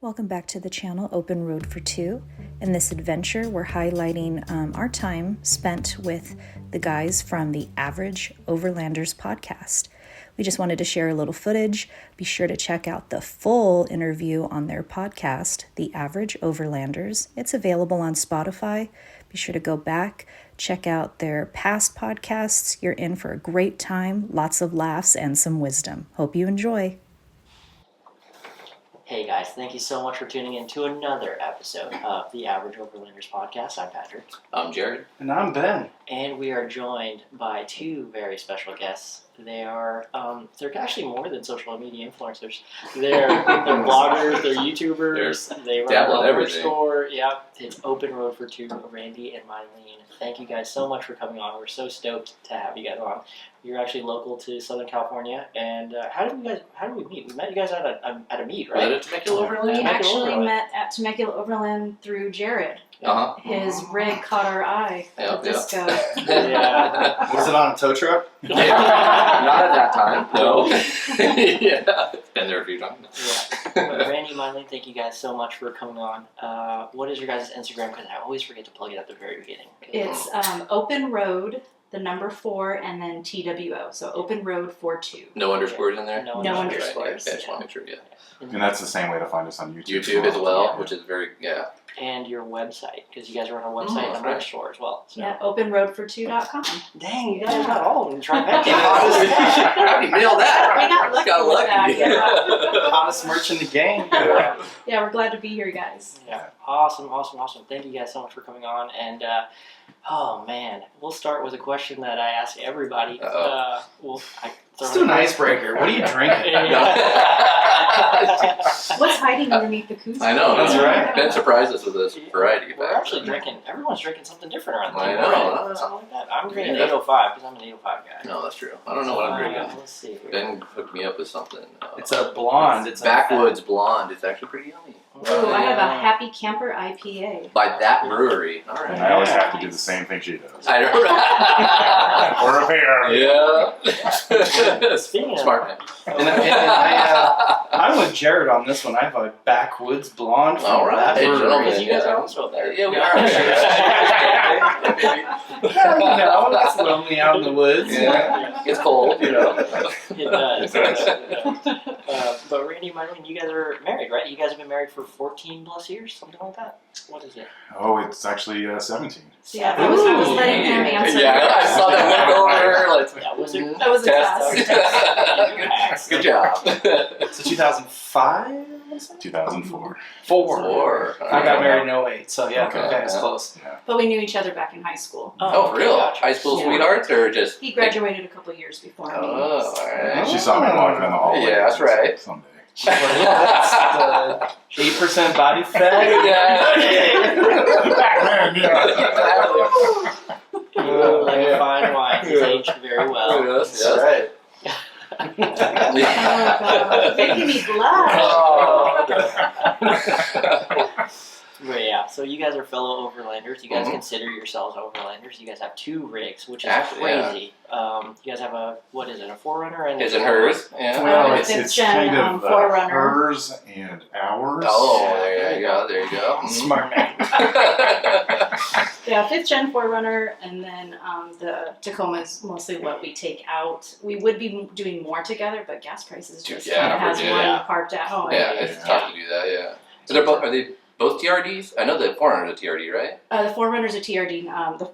Welcome back to the channel, Open Road for Two. In this adventure, we're highlighting our time spent with the guys from the Average Overlanders podcast. We just wanted to share a little footage. Be sure to check out the full interview on their podcast, The Average Overlanders. It's available on Spotify. Be sure to go back, check out their past podcasts. You're in for a great time, lots of laughs, and some wisdom. Hope you enjoy. Hey guys, thank you so much for tuning in to another episode of the Average Overlanders podcast. I'm Patrick. I'm Jared. And I'm Ben. And we are joined by two very special guests. They're actually more than social media influencers. They're bloggers, they're YouTubers, they run a merch store. Yep, it's Open Road for Two, Randy and Mylene. Thank you guys so much for coming on. We're so stoked to have you guys on. You're actually local to Southern California, and how did we meet? We met you guys at a meet, right? Was it Temecula Overland? We actually met at Temecula Overland through Jared. His rig caught our eye. Disco. Yeah. Was it on a tow truck? Not at that time. No. Yeah. Been there a few times. Yeah. But Randy, Mylene, thank you guys so much for coming on. What is your guys' Instagram? Because I always forget to plug it at the very beginning. It's Open Road, the number 4, and then TWO. So Open Road 42. No underscores in there? No underscores. Right. Yeah, just want to make sure, yeah. And that's the same way to find us on YouTube. YouTube as well, which is very, And your website, because you guys run a website and a merch store as well. So. Yeah, openroadfor2.com. Dang, you guys got all of them. Trifecta. How do you nail that? We got lucky with that, yeah. Hottest merch in the game. Yeah, we're glad to be here, guys. Yeah, awesome. Thank you guys so much for coming on. And, oh man, we'll start with a question that I ask everybody. Let's do an icebreaker. What are you drinking? What's hiding underneath the koozie? I know. That's right. Ben surprised us with this variety We're pack. actually drinking, everyone's drinking something different around the I table. know. Right? Something like that. I'm drinking 805 because I'm an 805 guy. No, that's true. I don't know what I'm drinking. Let's see. Ben hooked me up with something. It's a blonde. It's Backwoods Blonde. It's actually pretty yummy. Ooh, I have a Happy Camper IPA. By that brewery. All right. And I always have to do the same thing she does. I know. Or a pair. Yeah. Speaking of Smart man. And I'm with Jared on this one. I have a Backwoods Blonde. From All right. that Hey, brewery. gentlemen. because you guys are also there. Yeah, we are. Well, it's lonely out in the woods. Yeah. It's cold, you know. It does. But Randy, Mylene, you guys are married, right? You guys have been married for 14 plus years, something like that. What is it? Oh, it's actually 17. Yeah, I was letting him answer. Yeah, I saw that look over. Like, That was it. That was a test. Good job. So 2005? 2004. Four. I got married in 08, so yeah, Okay. okay, it's close. Yeah. But we knew each other back in high school. Oh, for real? Gotcha. High school Yeah. sweethearts or just? He graduated a couple years before me. Oh, alright. She saw me walking in the hallway. Yeah, that's right. Someday. That's the 8% body fat. Back then, yeah. Like a fine wine, it's aged very well. Yes, That's right. Oh, God. Making me blush. But yeah, so you guys are fellow Overlanders. You guys Mhm. consider yourselves Overlanders. You guys have 2 rigs, which is Actually, yeah. crazy. You guys have a 4Runner and Is it hers? Yeah. Well, It's, fifth it's gen, kind of Forerunner. hers and ours. Oh, there you go. There you go. Smart man. Yeah, 5th gen 4Runner, and then the Tacoma is mostly what we take out. We would be doing more together, but gas prices just Yeah, kind of has yeah. one parked at home. Yeah, it's tough to do that. Yeah. So they're both. Are they both TRDs? I know the Forerunner is a TRD, right? The 4Runner's a TRD,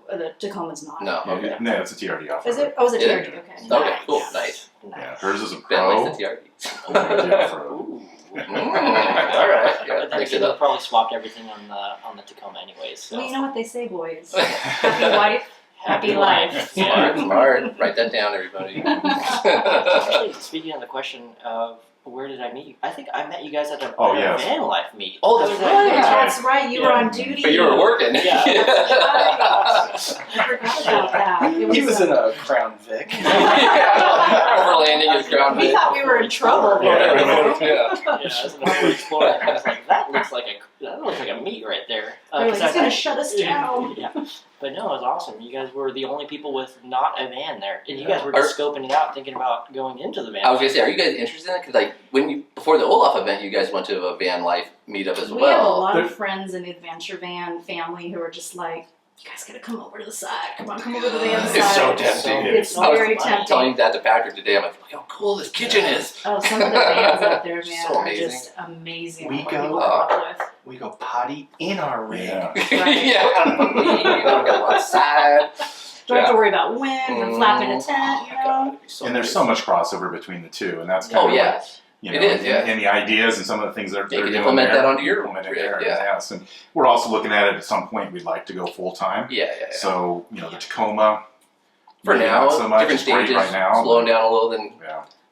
the Tacoma's not. No. Yeah, Okay. no, it's a TRD off. Is it? Oh, it's a Yeah. TRD, okay. Okay. Cool. Nice. Nice. Yeah, hers is a Ben pro. likes the TRDs. Yeah, pro. Ooh. All right. Yeah. But then Mix again, it they up. probably swapped everything on the Tacoma anyways. So. Well, you know what they say, boys. Happy wife, happy life. Smart. Smart. Write that down, everybody. Actually, speaking of the question of where did I meet you? I think I met you guys at a van life meet. Oh, that's right. That's right. You were on duty. But you were working. Yeah. I forgot about that. He was in a Crown Vic. Overlanding his ground. We thought we were in trouble. Yeah. Yeah, as an Explorer, I was like, that looks like a meat right there. They're like, 'cause he's gonna shut us down. Yeah. But no, it was awesome. You guys were the only people with not a van there, and you guys were just scoping it out, thinking about going into the van. I was gonna say, are you guys interested in it? Because like before the Olaf event, you guys went to a van life meetup as We well. have a lot of friends in the adventure van family who are just like, you guys gotta come over to the side. Come over to the van side. It's so tempting. It's very tempting. Telling that to Patrick today, I'm like, look how cool this kitchen is. Oh, some of the vans out there, man, So are amazing. just amazing. We what go- people come up with. We go potty in our rig. Yeah. Yeah, I don't believe you. I don't go outside. Don't have to worry about wind and flapping a tent, Oh you my know. God, it'd be so And there's nice. so much crossover between the two, and that's kind Oh of yeah. what, you know, It is, yeah. and the ideas and some of the things they're They doing can implement there, that onto your implement it rig, there, yeah. yes. And we're also looking at it at some point. We'd like to go full time. Yeah. So the Tacoma. For maybe now, not so much. different It's great stages, right now. slowing down a little, then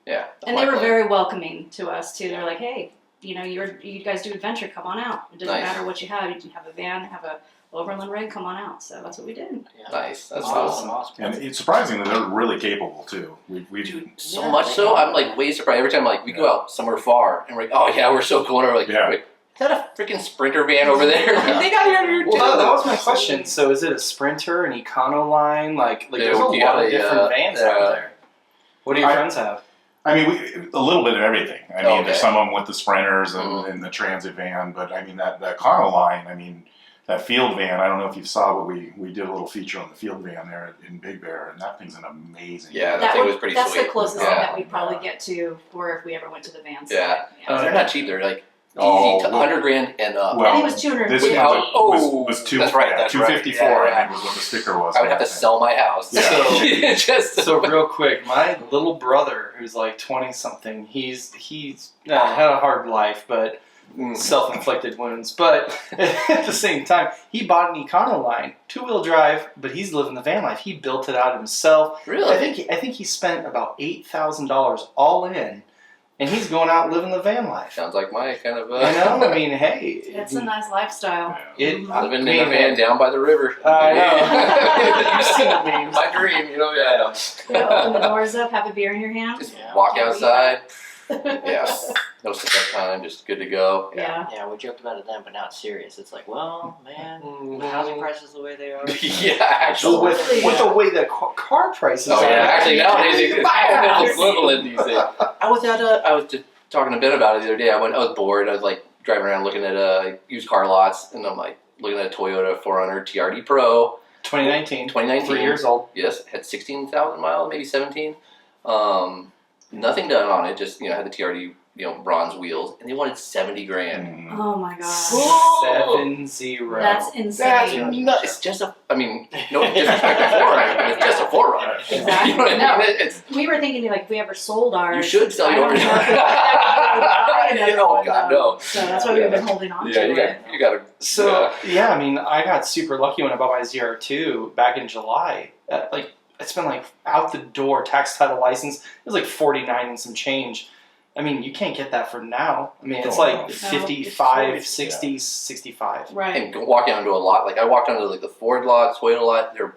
Yeah. And they were very welcoming to us too. They're like, hey, you guys do adventure, come on out. It doesn't Nice. matter what you have. You can have a van, have a overland rig, come on out. So that's what we did. Yeah. nice. That's Awesome. And it's surprising that they're really capable too. We Dude, so Yeah, much they so, are. I'm like way surprised every time we go out somewhere far and we're like, oh yeah, we're so cool. And we're like, Yeah. wait, is that a freaking Sprinter van over there? Yeah. They got here too. Well, that was my question. So, is it a Sprinter, an Econoline? Like there's a Do you lot have of different vans out there. What do your friends have? I mean, a little bit of everything. I mean, Okay. there's some of them with the Sprinters and, Mhm. and the transit van, but I mean that Econoline, I mean that field van. I don't know if you saw, but we did a little feature on the field van there in Big Bear, and that thing's an amazing. Yeah, van. that thing was pretty That's sweet. the closest Yeah. thing that we'd probably get to for if we ever went to the van side. Yeah. They're not cheap. They're like Oh, easy to well- $100,000 and up. well, I think it was 200. This Without- one oh, was two. that's right, Yeah, that's right. 254. Yeah, I think was what the sticker was. I would have to sell my house. Yeah. Just So real quick, my little brother, who's like 20 something, he's had a hard life, but self-inflicted wounds. But at the same time, he bought an Econoline, 2-wheel drive, but he's living the van life. He built it out himself. really. I think he spent about $8,000 all in, and he's going out living the van life. Sounds like my kind of. You know, I mean, hey, It's a nice lifestyle. it. Living in a van down by the river. I know. You've seen the memes. My dream, yeah, I know. You know, open the doors up, have a beer in your hand. Just Yeah. walk outside. Yeah, no setup time, just good to go. Yeah. Yeah, we joked about it then, but now it's serious. It's like, well, man, Mm-hmm. with housing prices the way they are. Yeah, actually. So with the way the car prices Oh are, yeah, actually nowadays you it's can buy a kind of house. equivalent these days. I was just talking to Ben about it the other day. I was bored. I was like driving around looking at used car lots, and I'm like looking at a Toyota 400 TRD Pro, 2019, 2019. 3 years old. Yes, had 16,000 miles, maybe 17. Nothing done on it. Just had the TRD bronze wheels, and they wanted $70,000. Oh my god. Whoa! 70. That's That's insane. nuts. It's just no disrespect to Forerunner, but it's just a Forerunner. Exactly. You know what No. I mean? It's, We were thinking like if we ever sold ours. you should sell I don't yours. know if we could buy another Oh one, God, though. no. So that's why we've been holding on Yeah, to you it. got to. So yeah, I mean, I got super lucky when I bought my ZR2 back in July. Like I spent like out the door tax title license. It was like 49 and some change. I mean, you can't get that for now. I mean, it's Oh, like no. 55, it's 60, 65. Right. And walking onto a lot, like I walked onto like the Ford lot, Toyota lot, they're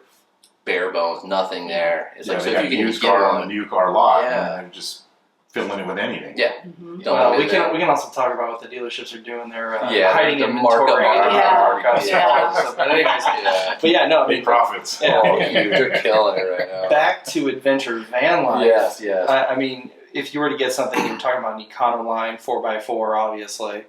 bare bones, nothing there. It's Yeah, like they so got if a you can used get car on one. the new car lot, Yeah. and they're just filling it with anything. Yeah, Mhm. don't Well, have we it can there. we can also talk about what the dealerships are doing. They're Yeah, hiding the inventory, markup. Yeah. markups. But anyways, Yeah. but yeah, no, I Big mean, profits. Yeah. Oh, you're killing it right now. back to adventure van life. Yes. I mean, if you were to get something, you're talking about an Econoline 4x4, obviously.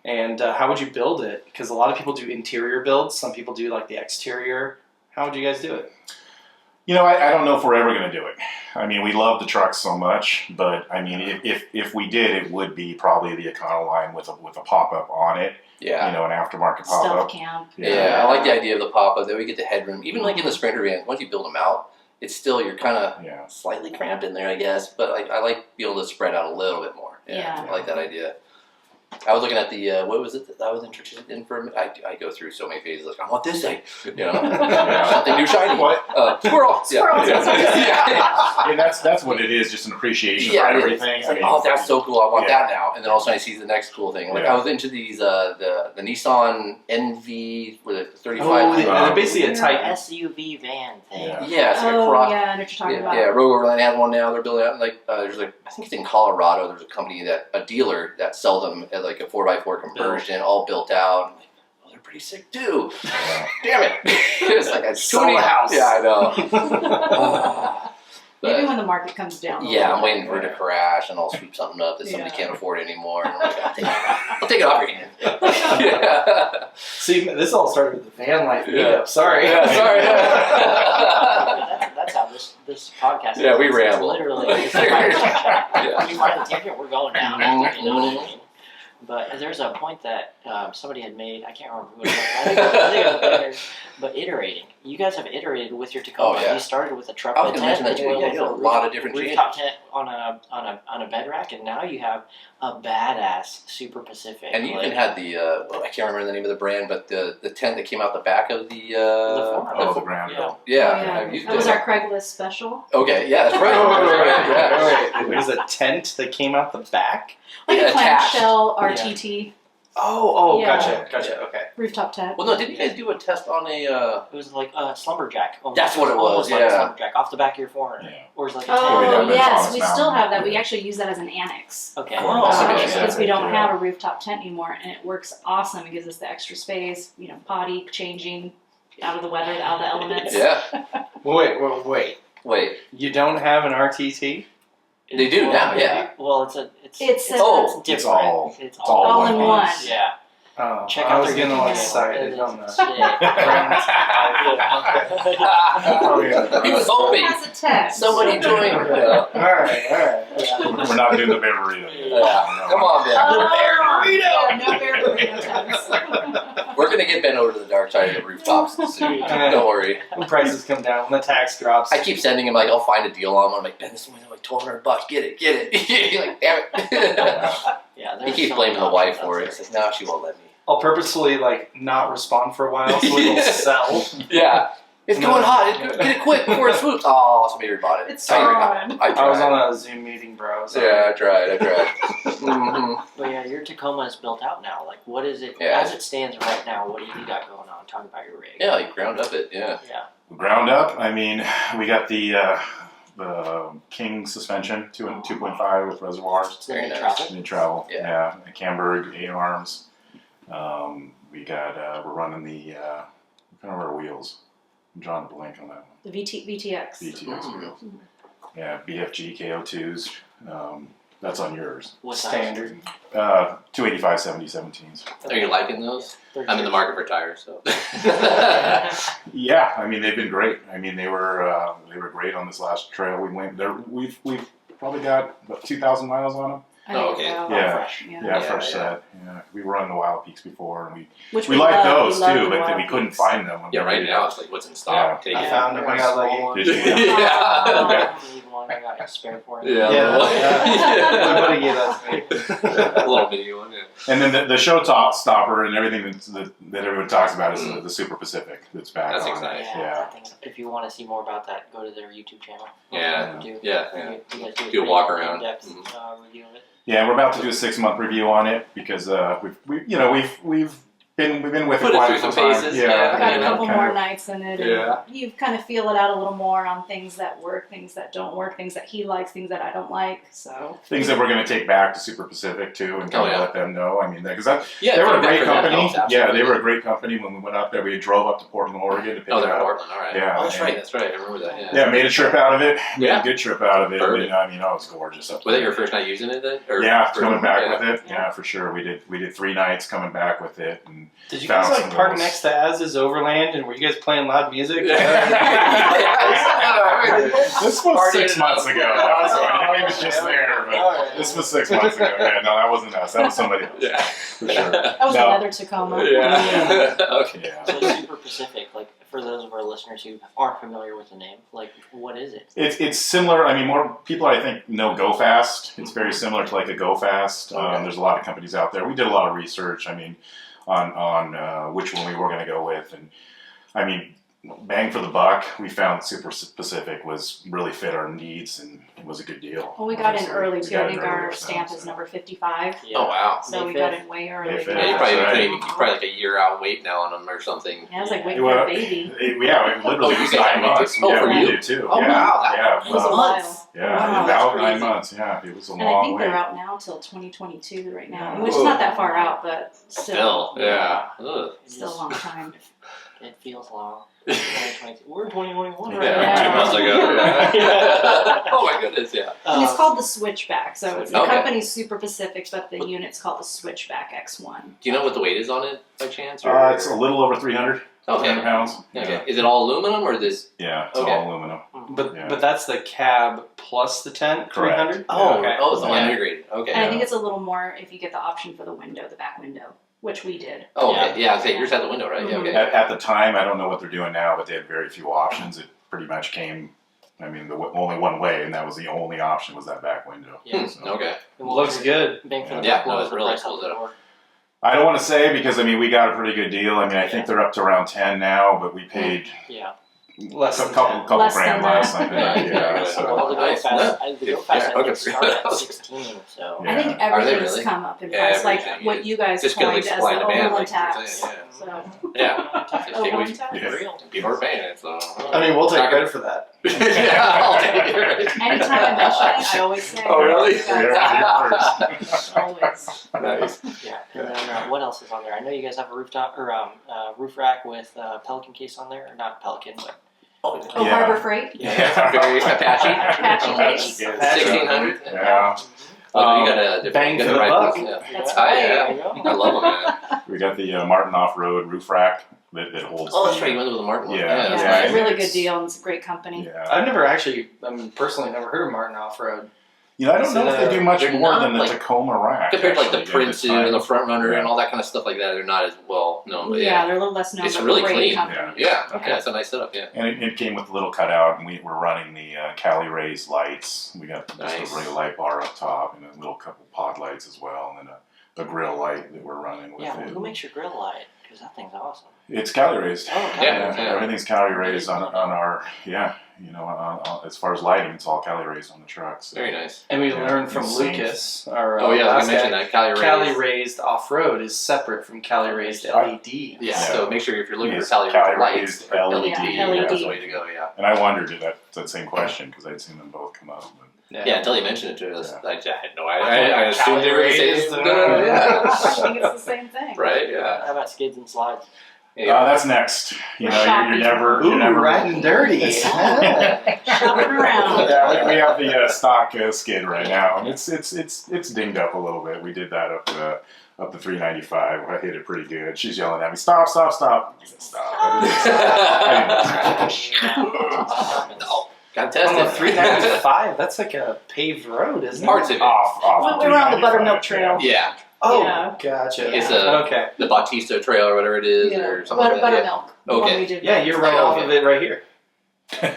And how would you build it? Because a lot of people do interior builds. Some people do like the exterior. How would you guys do it? I don't know if we're ever going to do it. I mean, we love the trucks so much, but I mean, if we did, it would be probably the Econoline with a pop up on it. Yeah. An aftermarket pop Stealth up. camp. Yeah, I like the idea of the pop-up that we get the headroom. Even like in the Sprinter vans, once you build them out, it's still you're kind of Yeah. slightly cramped in there, I guess. But I like being able to spread out a little bit more. Yeah. I like that idea. I was looking at the what was it that I was interested in for? I go through so many phases. Like I want this thing, something new, shiny. What? Squirrel. Squirrels, Yeah. that's what I Yeah. And that's what it is, just an appreciation Yeah, for it is. everything. It's like, oh, that's so cool. I want Yeah. that now. And then all of a sudden I see the next cool thing. Like Yeah. I was into these the Nissan NV with a 35. Oh, they're basically a Yeah. Titan. SUV van thing. Yeah. Yeah, it's like a Oh, cross. yeah, I know what you're talking about. Yeah, Rogue Overland has one now. They're building out there's like I think it's in Colorado. There's a company a dealer that sells them at like a 4x4 conversion, all built out. I'm like, oh, they're pretty sick too. Damn it! It's like I Sell the house. Yeah, I know. Maybe when the market comes down. Yeah, I'm waiting for it to crash, and I'll sweep something up that somebody can't afford anymore. And I'm like, I'll take it off your hand. Yeah. See, this all started with the van life meetup. Sorry. Yeah, sorry. That's how this podcast. Yeah, we is. ramble. It's literally, it's when you find the tangent, we're going down. Mhm. You know what I mean? But there's a point that somebody had made. I can't remember who it was. I think it was better, but iterating. You guys have iterated with your Tacoma. Oh, yeah. You started with a truck I was with going a to tent. mention that too. Yeah, you got a lot of different rooftop tent on a bed rack, and now you have a badass Super Pacific. And you even had the, I can't remember the name of the brand, but the tent that came out the back of the... the the ground. Yeah. Yeah. Oh, I've used that was it. our Craigslist special. Okay, yeah, that's right. Yeah. It was a tent that came out the back? Like Yeah, a attached. clamshell RTT Oh, Yeah. gotcha, okay. rooftop tent. Well, no, didn't you guys do a test on a... It was like a slumberjack. That's what it was, Almost like a yeah. slumberjack off the back of your foreigner. Yeah. Or it's like a Oh, down in yes, Thomas we Mountain. still have that. We actually use that as an annex. Okay. Oh, okay. Because we don't Yeah. have a rooftop tent anymore, and it works awesome. It gives us the extra space, potty, changing, out of the weather, out of the elements. Yeah. Wait. Wait. You don't have an RTT? They do now, yeah. Well, it's It's different. It's all all in one. Yeah. Oh, Check I out was their getting YouTube all channel. excited on the... He was hoping Has a test. somebody joined. Yeah. Alright. We're not doing the Beverly. Yeah. Come on, Ben. Oh, yeah, no bear burrito test. We're gonna get Ben over to the dark side of the rooftops soon. Don't worry. When prices come down, when the tax drops. I keep sending him I'll find a deal on one. I'm like, Ben, this one's like $1,200. Get it. He's like, damn it. Yeah. He keeps blaming the wife for it. He says, no, she won't let me. I'll purposefully not respond for a while so it'll sell. Yeah. It's going hot. Get it quick before it swoops. Oh, somebody bought it. It's Sorry. gone. I I was tried. on a Zoom meeting, bro. So Yeah, I tried. Mm-hmm. But yeah, your Tacoma is built out now. Like, what is it Yeah. as it stands right now? What do you got going on? Talk about your rig. Yeah, like ground up it. Yeah. Yeah. Ground up. I mean, we got the King suspension 2.5 with reservoirs. It's the Very new nice. travel. New travel. Yeah. Yeah. The Camberg 8 arms. We got. We're running the. What kind of our wheels? I'm drawing a blank on that one. The VTX. BTX wheels. Yeah. BFG KO2s. That's on yours. What standard. 285 7017s. Are you liking those? I'm in the market for tires, so. Yeah, I mean they've been great. I mean they were great on this last trail we went. We've probably got about 2,000 miles on them. I Oh, think okay. so. Yeah. fresh. Yeah. Yeah, Yeah, fresh yeah. set. Yeah, we were on the Wild Peaks before, and Which we like love. those We love too, the but Wild we couldn't Peaks. find them. Yeah, right now it's like what's in stock. Take I it. found them. I got like... Did you? Yeah. I got a spare for you. Yeah. My buddy gave that to me. A little mini one, yeah. And then the show top stopper and everything that everyone talks about is the Super Pacific that's back That's on. exciting. Yeah. I think if you want to see more about that, go to their YouTube channel. Yeah. You Yeah. You guys Do a pretty walk around. in-depth, Mhm. review of it. Yeah, we're about to do a 6-month review on it because we've been with Put it it quite through some some time. paces, Yeah, yeah. Got a and couple kind more of- nights in it. Yeah. And you kind of feel it out a little more on things that work, things that don't work, things that he likes, things that I don't like. So things that we're going to take back to Super Pacific too, and kind Oh, of yeah. let them know. I mean, because Yeah, they were a feedback great from them company. helps, Yeah, absolutely. they were a great company when we went up there. We drove up to Portland, Oregon to pick Oh, it they're in up. Portland, alright. Yeah, Oh, that's and- right, I remember that, yeah. Yeah, made a trip out of it. Made Yeah. a good trip out of it. Perfect. And, I mean, oh, it's gorgeous up Was there. that your first night using it then? Or Yeah, first coming one? back Yeah. with it. Yeah, for sure. We did 3 nights coming back with it, and Did you found guys some park little- next to Az's Overland, and were you guys playing loud music? This was Partying 6 it months up. ago. I know he was just there, but Alright. this was 6 months ago. Yeah, no, that wasn't us. That was somebody else. Yeah. For sure. that was No. another Tacoma. Yeah. Okay. Yeah. So Super Pacific, like for those of our listeners who aren't familiar with the name, like what is it? It's similar. I mean, more people I think know Go Fast. It's very similar to like a Go Fast. Okay. There's a lot of companies out there. We did a lot of research. I mean, on which one we were going to go with, and I mean, bang for the buck, we found Super Pacific was really fit our needs and it was a good deal. Well, we got in Honestly, early we too. got I in think earlier, our stamp so- is number 55. Yeah. Oh, wow. So May we got 5th. in way early. May 5th. Yeah, you probably, That's right. you probably like a year out wait now on them or something. Yeah, I was like waiting Well, for a baby. Yeah, it literally Oh, you was guys 9 have months. it too? Oh, Yeah, for we you? did too. Oh, yeah, wow. Yeah, It was a well, while. Yeah, Wow, about that's 9 crazy. months. Yeah, it was a And I long think way. they're out now till 2022 right now, Yeah. which is not that far out, but still. Yeah. Ugh. Still a long time. It feels long. 2022. We're in 2021 right Yeah, Yeah. 2 months ago. Yeah. Oh my goodness, yeah. And it's called the Switchback, so it's the Okay. company's Super Pacific, but the unit's called the Switchback X1. Do you know what the weight is on it by chance? Or? It's a little over 300 pounds. Okay. Is it all aluminum or this? Yeah, it's Okay. all aluminum. But Yeah. but that's the cab plus the tent, Correct. 300? Oh, Okay. oh, it's all Yeah. integrated. Okay. And I think it's a little more if you get the option for the window, the back window, which we did. Oh, okay. Yeah, okay. Yours had the window, right? Yeah, okay. At the time, I don't know what they're doing now, but they had very few options. It pretty much came, I mean, only one way, and that was the only option was that back window. Yeah. So, Okay. Looks good. Bang for the Yeah, buck. no, What was it's the really price cool on the setup. door? I don't want to say because I mean we got a pretty good deal. I mean I think they're up to around 10 now, but we paid Yeah. Less a than couple 10. couple Less grand than less. that. I think. Yeah. Yeah. So, Well, the Go Nice. Fast, the Go Fast Yeah, I okay. think started at 16, so. Yeah. I think Are they everything's really? come up in Yeah, price, like everything, what yeah. you guys Just 'cause, coined like, as supply the and demand, Overland like you were tax. saying, So Yeah. Just take Overland it. tax. Yeah. Real. People are paying it, so. I mean, we'll take Not credit for that. yeah, I'll take it. Anytime I mention it, I always say, Oh, really? you guys, Yeah. always. Nice. Yeah. And then what else is on there? I know you guys have a rooftop or roof rack with Pelican case on there, or not Pelican, but Oh, Yeah. Harbor Freight. Yeah, very Apache. Apache case. 1600. Yeah. Oh, you got a different Bang you got for the the right buck. ones, yeah. That's Oh, right. yeah. there you go. I love them, man. We got the Martin off-road roof rack that holds. Oh, that's the, right. You went with the Martin one. Yeah. Yeah, that's Yeah. it's a nice. really good deal and it's a great company. Yeah. I've never actually, personally never heard of Martin Off-Road. You know, I don't know if they do much They're more not than the like- Tacoma rack. Compared to like the actually, at Prince time. and the Front Runner Yeah. and all that kind of stuff like that, they're not as well known. But Yeah, yeah, they're a little less known, It's but really great clean. company. yeah, okay, that's a nice setup. Yeah, And it came with a little cutout, and we were running the Cali Rays lights. We got just Nice. a regular light bar up top, and a little couple pod lights as well, and then a grill light that we're running with Yeah, well, it. who makes your grill light? Because that thing's awesome. It's Cali Rays. Oh, okay. Yeah. Everything's Cali Rays on our as far as lighting, it's all Cali Rays on the trucks. So. very nice. And we Yeah. learned from Insane. Lucas, our Oh yeah, like I last mentioned guy, that Cali Rays. Cali Raised Off-Road is separate from Cali Raised LED. Yeah, Yeah. so make sure if you're looking It's for Cali Cali lights, Raised LED. Yeah, LED. that's the way to go. Yeah. And I wondered that same question because I'd seen them both come up. But Yeah, until you mentioned it to us, Yeah. I had no idea. I assumed they were the Raised, same. yeah. I think it's the same thing. Right? Yeah. How about skids and slides? that's next. You know, you're never. Ooh, You're never riding dirty. Shopping around. Yeah, we have the stock skid right now, and it's dinged up a little bit. We did that up the 395. I hit it pretty good. She's yelling at me, "Stop! Stop! Stop!" I said, "Stop!" I didn't- No, got On the tested. 395, that's like a paved road, isn't Parts it? of it. off We were on the 395, Buttermilk Trail. Yeah, Oh, Yeah. gotcha. It's a- okay. the Bautista Trail or whatever it is, or something like that. Buttermilk. the one Okay. we did. Yeah, you're right Oh, off okay. of it right here.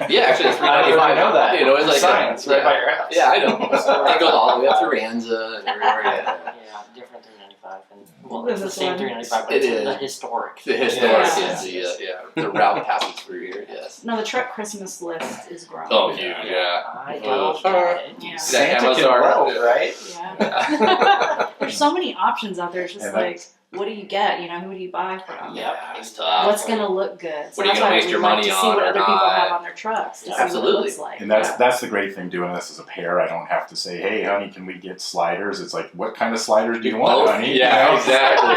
Yeah, actually, it's I didn't 395. know that. You know, it's The like signs right yeah. by your house. Yeah, I know. It goes all the way up to Ranza and everywhere. Yeah. Yeah, different than 95. And, well, What it's is the this same one? 395, but It it's is. the historic. The historic Yeah. is the route passes through here. Yes. No, the truck Christmas list is growing. Oh, huge. Yeah. I don't get it. Yeah. That Santa can Amazon, weld, yeah. right? Yeah. There's so many options out there. It's just And like, what do you get? You know, who do you buy from? Yep. It's tough. What's gonna look good? So What are you that's gonna why waste we your like money to see on what or other people not? have on their trucks to see Absolutely. what it looks like. And that's the great thing doing this as a pair. I don't have to say, "Hey, honey, can we get sliders?" It's like, "What kind of sliders do you want, Both? honey?" Yeah, You know? exactly.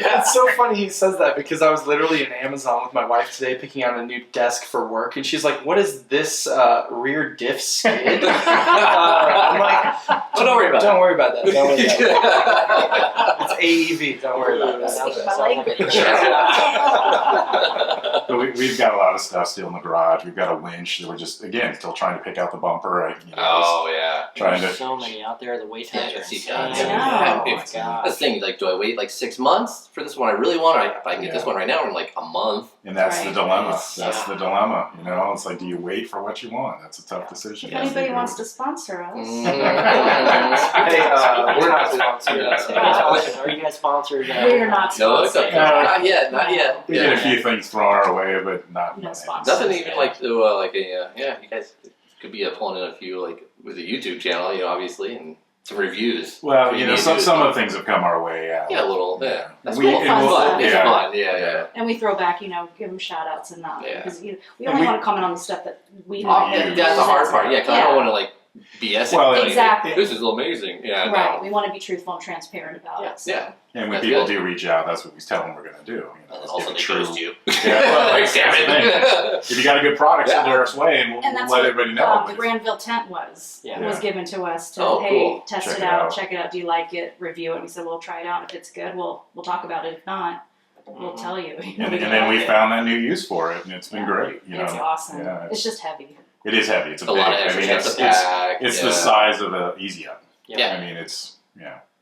It's so funny he says that because I was literally in Amazon with my wife today picking out a new desk for work, and she's like, "What is this rear diff skid?" I'm like, Oh, don't worry about "Don't it. worry about that. Don't worry about that. It's AEV. Don't worry about that." Sounds My like a language. So we've got a lot of stuff still in the garage. We've got a winch that we're just, again, still trying to pick out the bumper. Oh yeah. Trying There's to. so many out there. The wait times Yeah, are see, insane. I know. Oh my That's god. the thing. Like, do I wait like 6 months for this one? I really want, or if I can get this Yeah. one right now in like a month. And that's Right. the dilemma. Yes. That's Yeah. the dilemma. You know, it's like, do you wait for what you want? That's a tough decision. If anybody wants to sponsor us, Mm. Hey, we're not sponsored. Are you guys sponsored? we're not No, it's sponsored. okay. Not yet. Not yet. We get a few things thrown our way, but not No not sponsor. Nothing even like like a yeah. You guys could be pulling in a few like with a YouTube channel, you know, obviously, and some reviews. Well, some of the things have come our way. Yeah, a little. Yeah, that's We- cool. and fun we'll- stuff. It's yeah. fun. Yeah. And we throw back, give them shout outs and that. Yeah. Because we And only we- want to comment on the stuff that we Oh, like. that's the hard part. Yeah, because I don't want to like BS it. Well, like, exactly. This is amazing. Yeah. Right. No. We want to be truthful and transparent about it. So. Yeah. And when That's people good. do reach out, that's what we tell them we're going to do. And also give they a true. ghost you. Yeah, well, Like, that's damn the thing. it. If you got a good product, send Yeah. it our way, and we'll And that's let what everybody know. the Granville tent was Yeah. given to us to Oh, cool. test Check it it out, out. check it out. Do you like it? Review it. And we said we'll try it out. If it's good, we'll talk about it. If not, we'll tell you. and then we found that new use for it, and it's been great. It's awesome. Yeah, it's just heavy. it is heavy. It's A big. lot of extra stuff to pack. it's yeah. the size of a Easy Up. Yeah. I mean, it's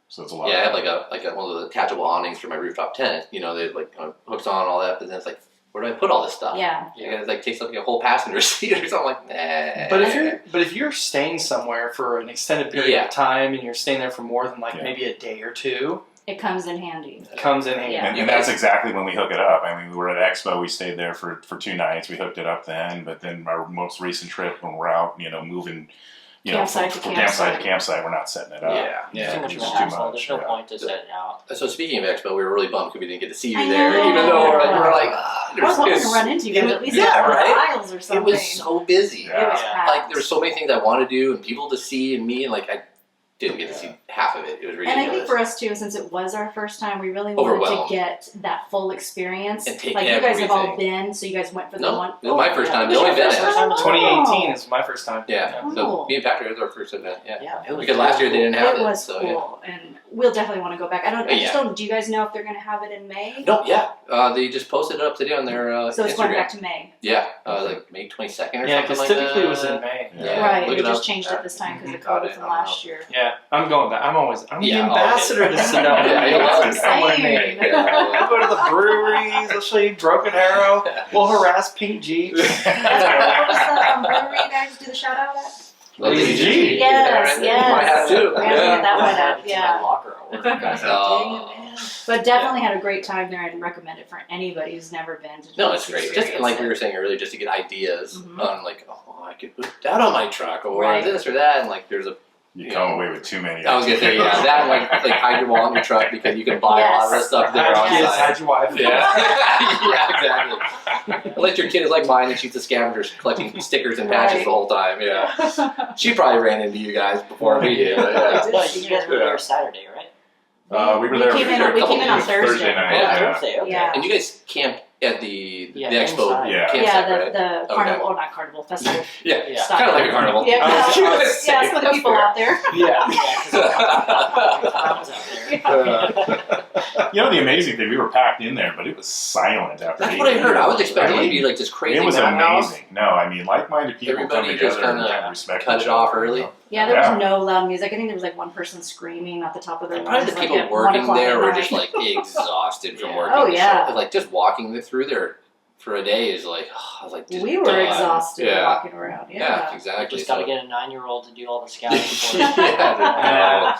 so it's a lot. Yeah, I have like one of the detachable awnings for my rooftop tent. They like hooks on all that, but then it's like, where do I put all this stuff? Yeah. You guys like takes up a whole passenger seat or something like nah. But if you're staying somewhere for an extended period Yeah. of time and you're staying there for more than Yeah. maybe a day or two, It comes in handy. it comes in handy. Yeah. And that's exactly when we hook it up. I mean, we were at Expo. We stayed there for 2 nights. We hooked it up then. But then our most recent trip, when we're out, moving, Campsite from to campsite to campsite, we're not setting it up. Yeah. Too much It's of a too hassle. much, There's no yeah. point to set it out. So speaking of Expo, we were really bummed because we didn't get to see you I there, know. even though we're like, I was hoping to run into you guys at least yeah, at one of the right? aisles or It something. was so busy. Yeah. It was Yeah. packed. Like there were so many things I wanted to do and people to see and me, and like I didn't get to see half of it. It was ridiculous. And I think for us too, since it was our first time, we really wanted to Overwhelmed. get that full experience. And take like you guys have all everything. been, so you guys went for the No, one. it was my first time. It was The only your event. first time? 2018 is my first time. Yeah. Oh. So me and Patrick, it was our first event. Yeah. Yeah, it was Because last year they didn't have It was so cool, and we'll definitely want to go back. I just Yeah. don't. Do you guys know if they're going to have it in May? No, yeah. They just posted it up today on their So it's Instagram. going back to May. Yeah, like May 22nd or Yeah, something because like typically that. it was in May. Yeah, Right. look They it just up. changed it this time because of Got COVID it. from I don't last year. Yeah, I'm going back. I'm the Yeah, ambassador to sit down. Yeah, you love it. Somewhere in May. I'll go to the breweries. I'll show you Broken Arrow. We'll harass Pink Jeeps. What was the brewery you guys do the shout out at? Well, Lazy Lazy G. G. Yes, Yeah, right. Might have to. We have to get that one up, It's in yeah. my locker at work. Oh. But definitely had a great time there and recommend it for anybody who's never been to No, do it's this great. Just experience. like we were saying earlier, just to get ideas Mhm. on like, oh, I could put that on my truck or Right. this or that, and like there's a. You Yeah. come away with too many. I was gonna say yeah, that and like hide your wallet in your truck because you can buy a lot of Yes. this stuff there Hide on your kids, site. hide your wife. Yeah, yeah, exactly. Unless your kid is like mine and she's a scavenger collecting stickers and patches Right. the whole time. Yeah, she probably ran into you guys before we did. But yeah. But you guys were Yeah. there Saturday, right? We were there. We came in on Thursday. Thursday night. Oh, Yeah. Thursday, okay. Yeah. And you guys camped at the Yeah, expo inside. Yeah. campsite, Yeah, right? the carnival, or not carnival, festival. Yeah, Yeah. Stop. kind of like a carnival. Yeah, I was yeah, gonna say, yeah, for the that's people fair. out there. Yeah. The amazing thing, we were packed in there, but it was silent after. That's 8 what I heard. I was p.m. expecting it to be Right? like this crazy. It was madhouse. amazing. No, I mean, like-minded people Everybody come just together kinda and respect cut each it off other, early. Yeah, there Yeah. was no loud music. I think there was like one person screaming at the top of their And probably lungs. the like, people at 1 working o'clock there at were night. just like exhausted from Yeah. working. Oh, yeah. So, like just walking through there for a day is like, I was like, just We were done. exhausted Yeah. walking around. Yeah, Yeah. exactly. Just got to So- get a 9-year-old to do all the scouting for you. yeah,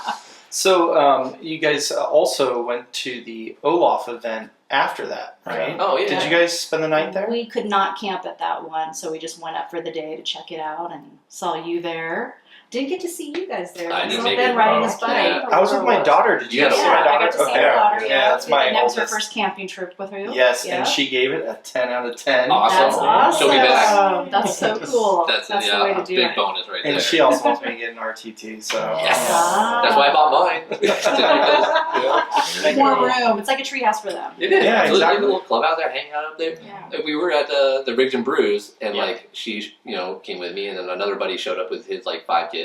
So you guys also went to the Olaf event after that, right? Oh yeah. Did you guys spend the night there? We could not camp at that one, so we just went up for the day to check it out and saw you there. Didn't get to see you guys there. I I didn't saw make Ben it. riding Oh, his bike. yeah. I was with my daughter. Did you You see had my a- Yeah, I daughter? got to see Okay. my daughter. Yeah, that's my and that was her oldest. first camping trip with her. Yes, yeah. and she gave it a 10 out of 10. Awesome. That's awesome. She'll be back. That's so cool. That's the yeah, way to do big it. bonus right And there. she also wants me to get an RTT, so. Yes. Ah. That's why I bought mine. Just because, There you More go. room. It's like a treehouse for them. It is. Yeah, It's like exactly. a little clubhouse there, hanging out up there. Yeah. Like, we were at the Rigs and Brews, and Yeah. like she, came with me, and then another buddy showed up with his like 5 kids,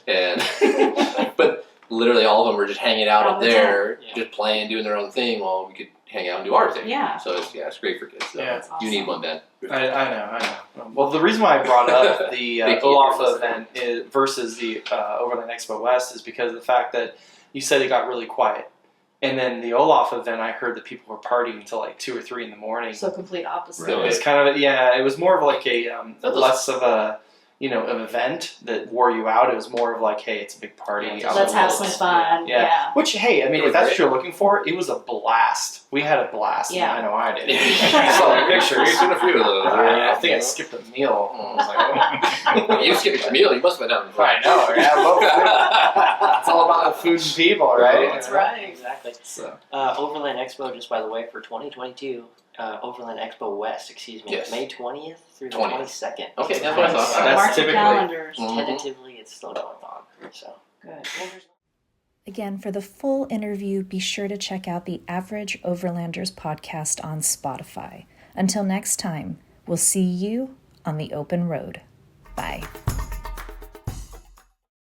and but literally all of them were just hanging out On up the there, tent. just playing, doing their own thing, while we could hang out and do our thing. Yeah. So it's great for kids. So Yeah. That's you need awesome. one, Ben. I know. Well, the reason why I brought up the Thank you. Olaf event versus the Overland Expo West is because of the fact that you said it got really quiet. And then the Olaf event, I heard that people were partying until like 2 or 3 in the morning. So complete opposite. It was kind of it was more of like a That was- less of a an event that wore you out. It was more of like, hey, it's a big party. Yeah, out Let's in the have woods. some fun. Yeah. Yeah. Which, hey, I mean, It was if that's great. what you're looking for, it was a blast We had a blast. Yeah. I know I did. You saw the picture. You've seen a few of those. I think I skipped a meal. I was like, oh. You skipped a meal. You must have been having fun. I know. Yeah, I love food. It's all about the food and people, right? That's right. Exactly. So. Overland Expo, just by the way, for 2022. Overland Expo West, excuse me. Yes. May 20th through the 20th. 22nd. Okay, that's what I thought. That's Mark the typically. calendars. Tentatively, it's still going on. So Good. Again, for the full interview, be sure to check out the Average Overlanders podcast on Spotify. Until next time, we'll see you on the open road. Bye.